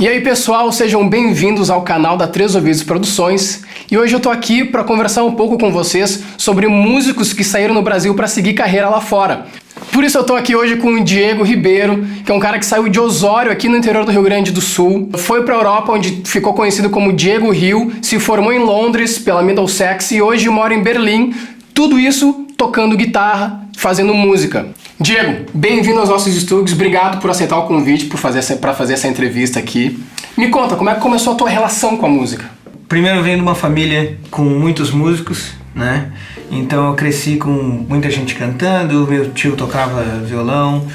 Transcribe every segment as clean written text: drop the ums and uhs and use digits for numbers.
E aí pessoal, sejam bem-vindos ao canal da Três Ouvidos Produções. E hoje eu tô aqui para conversar um pouco com vocês sobre músicos que saíram no Brasil para seguir carreira lá fora. Por isso eu tô aqui hoje com o Diego Ribeiro, que é um cara que saiu de Osório, aqui no interior do Rio Grande do Sul. Foi pra Europa, onde ficou conhecido como Diego Rio, se formou em Londres pela Middlesex e hoje mora em Berlim. Tudo isso tocando guitarra, fazendo música. Diego, bem-vindo aos nossos estúdios, obrigado por aceitar o convite para fazer essa entrevista aqui. Me conta, como é que começou a tua relação com a música? Primeiro eu venho de uma família com muitos músicos, né? Então eu cresci com muita gente cantando, meu tio tocava violão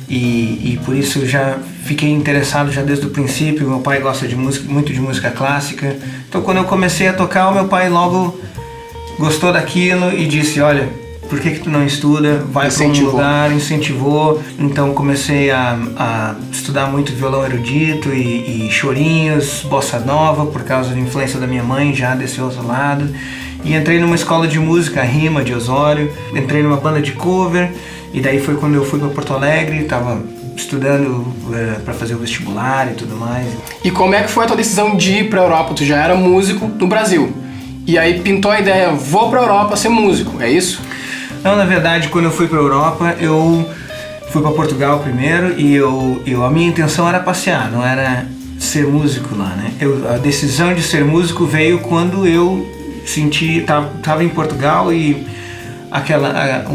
e por isso eu já fiquei interessado já desde o princípio. Meu pai gosta de música, muito de música clássica, então quando eu comecei a tocar, o meu pai logo gostou daquilo e disse, olha, por que tu não estuda? Vai para um lugar, incentivou. Então comecei a estudar muito violão erudito e chorinhos, bossa nova, por causa da influência da minha mãe já desse outro lado. E entrei numa escola de música, Rima, de Osório. Entrei numa banda de cover e daí foi quando eu fui para Porto Alegre, estava estudando para fazer o vestibular e tudo mais. E como é que foi a tua decisão de ir para a Europa? Tu já era músico no Brasil. E aí pintou a ideia, vou para a Europa ser músico, é isso? Não, na verdade, quando eu fui para a Europa, eu fui para Portugal primeiro e a minha intenção era passear, não era ser músico lá, né? A decisão de ser músico veio quando eu estava em Portugal e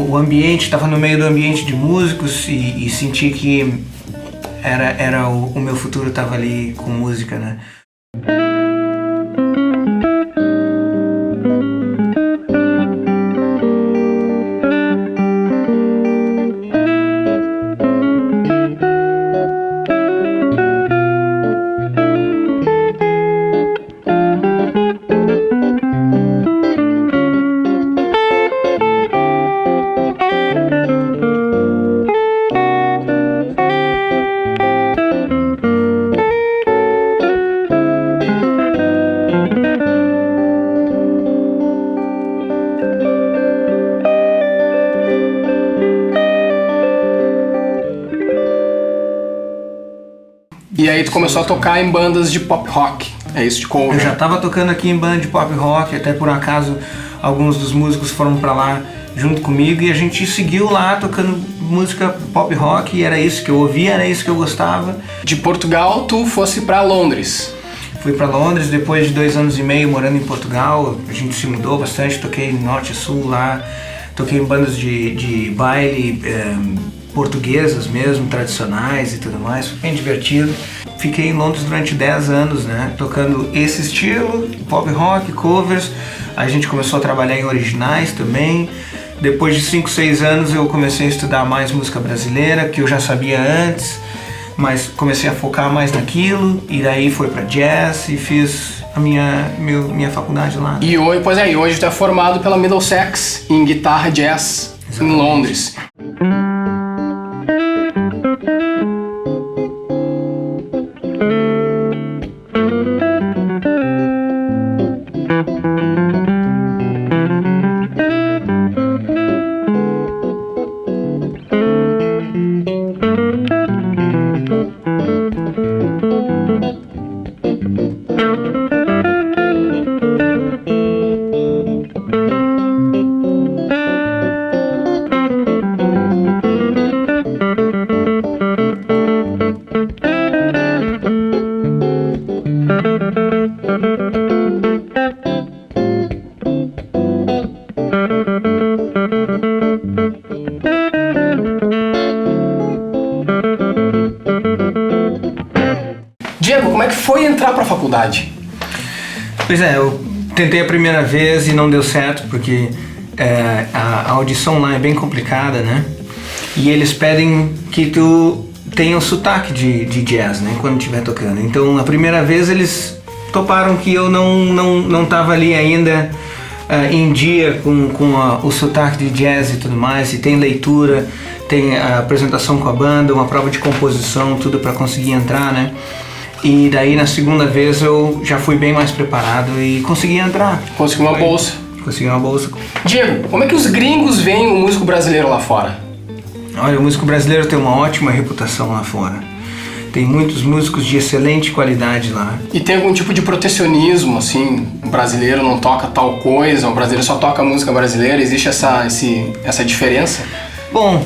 o ambiente, estava no meio do ambiente de músicos e senti que o meu futuro estava ali com música, né? E aí tu começou a tocar em bandas de pop rock, é isso, de cover? Eu já estava tocando aqui em banda de pop rock, até por acaso alguns dos músicos foram para lá junto comigo e a gente seguiu lá tocando música pop rock e era isso que eu ouvia, era isso que eu gostava. De Portugal tu fosse para Londres? Fui para Londres depois de 2 anos e meio morando em Portugal, a gente se mudou bastante, toquei norte e sul lá, toquei em bandas de baile, portuguesas mesmo, tradicionais e tudo mais, foi bem divertido. Fiquei em Londres durante 10 anos, né, tocando esse estilo, pop rock, covers. A gente começou a trabalhar em originais também. Depois de 5, 6 anos eu comecei a estudar mais música brasileira, que eu já sabia antes, mas comecei a focar mais naquilo, e daí foi para jazz e fiz a minha faculdade lá. E hoje tu é formado pela Middlesex em guitarra jazz. Exatamente. Em Londres. Diego, como é que foi entrar para a faculdade? Pois é, eu tentei a primeira vez e não deu certo, porque a audição lá é bem complicada, né? E eles pedem que tu tenha um sotaque de jazz, né? Quando estiver tocando. Então, a primeira vez eles toparam que eu não tava ali ainda em dia com o sotaque de jazz e tudo mais, e tem leitura, tem a apresentação com a banda, uma prova de composição, tudo para conseguir entrar, né? E daí na segunda vez eu já fui bem mais preparado e consegui entrar. Conseguiu uma bolsa. Consegui uma bolsa. Diego, como é que os gringos veem o músico brasileiro lá fora? Olha, o músico brasileiro tem uma ótima reputação lá fora. Tem muitos músicos de excelente qualidade lá. E tem algum tipo de protecionismo, assim, o brasileiro não toca tal coisa, o brasileiro só toca música brasileira, existe essa diferença? Bom,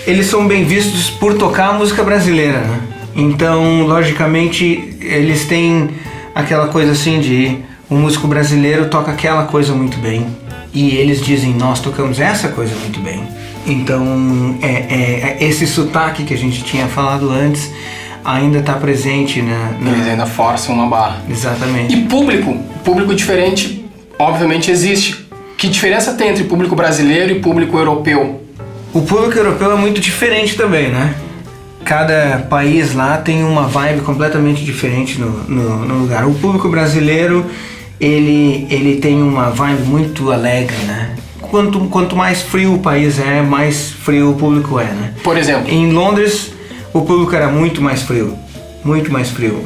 eles são bem vistos por tocar música brasileira, né? Então, logicamente, eles têm aquela coisa assim de o músico brasileiro toca aquela coisa muito bem e eles dizem, nós tocamos essa coisa muito bem. Então, esse sotaque que a gente tinha falado antes ainda está presente Eles ainda forçam uma barra. Exatamente. E público diferente, obviamente existe. Que diferença tem entre público brasileiro e público europeu? O público europeu é muito diferente também, né? Cada país lá tem uma vibe completamente diferente no lugar. O público brasileiro, ele tem uma vibe muito alegre, né? Quanto mais frio o país é, mais frio o público é, né? Por exemplo? Em Londres, o público era muito mais frio,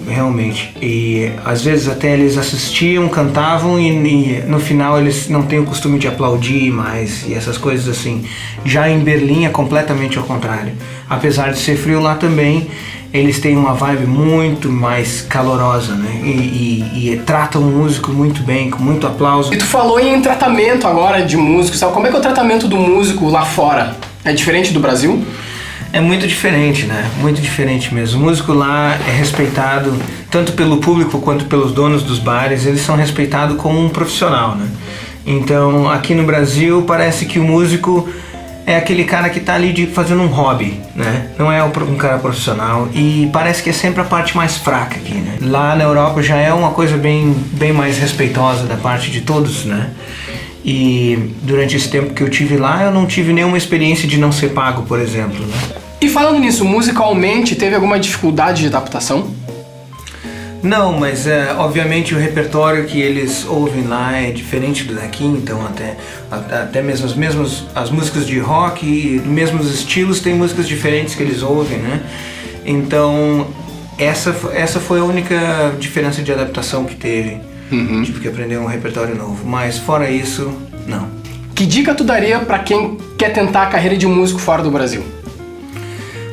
realmente. E às vezes até eles assistiam, cantavam e no final eles não têm o costume de aplaudir mais e essas coisas assim. Já em Berlim é completamente ao contrário. Apesar de ser frio lá também, eles têm uma vibe muito mais calorosa, né? E tratam o músico muito bem, com muito aplauso. E tu falou em tratamento agora de músicos, sabe? Como é que é o tratamento do músico lá fora? É diferente do Brasil? É muito diferente, né? Muito diferente mesmo. O músico lá é respeitado tanto pelo público quanto pelos donos dos bares. Eles são respeitados como um profissional, né? Então, aqui no Brasil, parece que o músico é aquele cara que tá ali fazendo um hobby, né? Não é um cara profissional e parece que é sempre a parte mais fraca aqui, né? Lá na Europa já é uma coisa bem mais respeitosa da parte de todos, né? E durante esse tempo que eu tive lá, eu não tive nenhuma experiência de não ser pago, por exemplo, né? E falando nisso, musicalmente, teve alguma dificuldade de adaptação? Não, mas obviamente o repertório que eles ouvem lá é diferente do daqui, então até mesmo as músicas de rock e mesmos estilos tem músicas diferentes que eles ouvem, né? Então essa foi a única diferença de adaptação que teve. Tive que aprender um repertório novo, mas fora isso, não. Que dica tu daria pra quem quer tentar a carreira de músico fora do Brasil?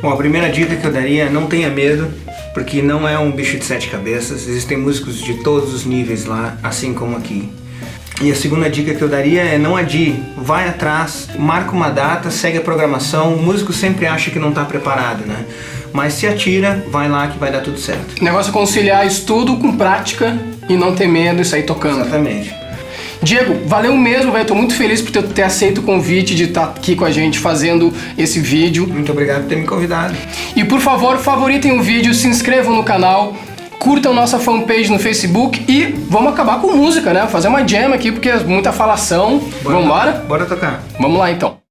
Bom, a primeira dica que eu daria é não tenha medo, porque não é um bicho de 7 cabeças, existem músicos de todos os níveis lá, assim como aqui. E a segunda dica que eu daria é não adie, vai atrás, marca uma data, segue a programação, o músico sempre acha que não está preparado, né? Mas se atira, vai lá que vai dar tudo certo. O negócio é conciliar estudo com prática e não ter medo e sair tocando. Exatamente. Diego, valeu mesmo, velho. Tô muito feliz por ter aceito o convite de estar aqui com a gente fazendo esse vídeo. Muito obrigado por ter me convidado. E por favor, favoritem o vídeo, se inscrevam no canal, curtam nossa fanpage no Facebook e vamos acabar com música, né? Fazer uma jam aqui porque é muita falação. Vamos embora? Bora tocar. Vamos lá então.